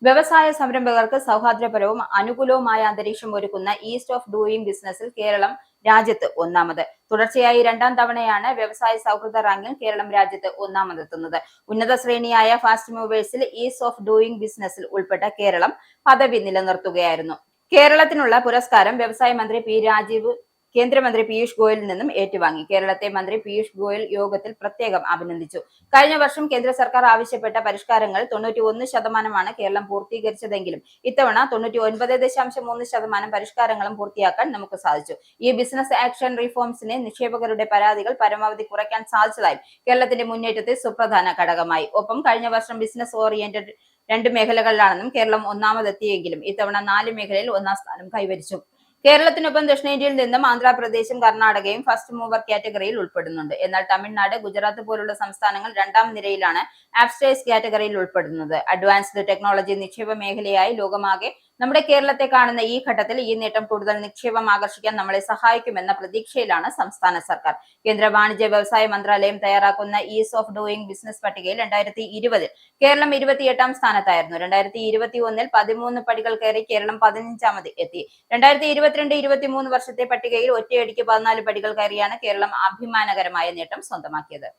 വ്യവസായ സംരംഭകർക്ക് സൗഹാർദ്ദപരവും അനുകൂലവുമായ അന്തരീക്ഷം ഒരുക്കുന്ന ഈസ്റ്റ് ഓഫ് ഡൂയിങ് ബിസിനസ്സിൽ കേരളം രാജ്യത്ത് ഒന്നാമത്. തുടർച്ചയായി രണ്ടാം തവണയാണ് വ്യവസായ സൗഹൃദ റാങ്കിൽ കേരളം രാജ്യത്ത് ഒന്നാമതെത്തുന്നത്. ഉന്നത ശ്രേണിയായ ഫാസ്റ്റ് മൂവേഴ്സിൽ ഈസ്റ്റ് ഓഫ് ഡൂയിങ് ബിസിനസ്സിൽ ഉൾപ്പെട്ട കേരളം പദവി നിലനിർത്തുകയായിരുന്നു. കേരളത്തിനുള്ള പുരസ്കാരം വ്യവസായ മന്ത്രി പി രാജീവ് കേന്ദ്രമന്ത്രി പീയൂഷ് ഗോയലിൽ നിന്നും ഏറ്റുവാങ്ങി. കേരളത്തെ മന്ത്രി പീയൂഷ് ഗോയൽ യോഗത്തിൽ പ്രത്യേകം അഭിനന്ദിച്ചു. കഴിഞ്ഞ വർഷം കേന്ദ്ര സർക്കാർ ആവശ്യപ്പെട്ട പരിഷ്കാരങ്ങൾ 91% കേരളം പൂർത്തീകരിച്ചതെങ്കിലും ഇത്തവണ 99.3% പരിഷ്കാരങ്ങളും പൂർത്തിയാക്കാൻ നമുക്ക് സാധിച്ചു. ഈ ബിസിനസ് ആക്ഷൻ റിഫോംസിനെ നിക്ഷേപകരുടെ പരാതികൾ പരമാവധി കുറയ്ക്കാൻ സാധിച്ചതായും കേരളത്തിന്റെ മുന്നേറ്റത്തിൽ സുപ്രധാന ഘടകമായി. ഒപ്പം കഴിഞ്ഞ വർഷം ബിസിനസ് ഓറിയന്റഡ് 2 മേഖലകളിലാണെന്നും കേരളം ഒന്നാമതെത്തിയെങ്കിലും ഇത്തവണ 4 മേഖലയിൽ ഒന്നാം സ്ഥാനം കൈവരിച്ചു. കേരളത്തിനൊപ്പം ദക്ഷിണേന്ത്യയിൽ നിന്നും ആന്ധ്രാപ്രദേശും കർണാടകയും ഫസ്റ്റ് മൂവർ കാറ്റഗറിയിൽ ഉൾപ്പെടുന്നുണ്ട്. എന്നാൽ തമിഴ്നാട്, ഗുജറാത്ത് പോലുള്ള സംസ്ഥാനങ്ങൾ രണ്ടാം നിരയിലാണ് ആപ്സ്റ്റേഴ്സ് കാറ്റഗറിയിൽ ഉൾപ്പെടുന്നത്. അഡ്വാൻസ്ഡ് ടെക്നോളജി നിക്ഷേപ മേഖലയായി ലോകമാകെ നമ്മുടെ കേരളത്തെ കാണുന്ന ഈ ഘട്ടത്തിൽ ഈ നേട്ടം കൂടുതൽ നിക്ഷേപം ആകർഷിക്കാൻ നമ്മളെ സഹായിക്കുമെന്ന പ്രതീക്ഷയിലാണ് സംസ്ഥാന സർക്കാർ. കേന്ദ്ര വാണിജ്യ വ്യവസായ മന്ത്രാലയം തയ്യാറാക്കുന്ന ഈസ് ഓഫ് ഡൂയിങ് ബിസിനസ് പട്ടികയിൽ 2020 കേരളം 28ാം സ്ഥാനത്തായിരുന്നു. 2021 13 പടികൾ കയറി കേരളം 15ാമത് എത്തി. 2022-23 വർഷത്തെ പട്ടികയിൽ ഒറ്റയടിക്ക് 14 പടികൾ കയറിയാണ് കേരളം അഭിമാനകരമായ നേട്ടം സ്വന്തമാക്കിയത്.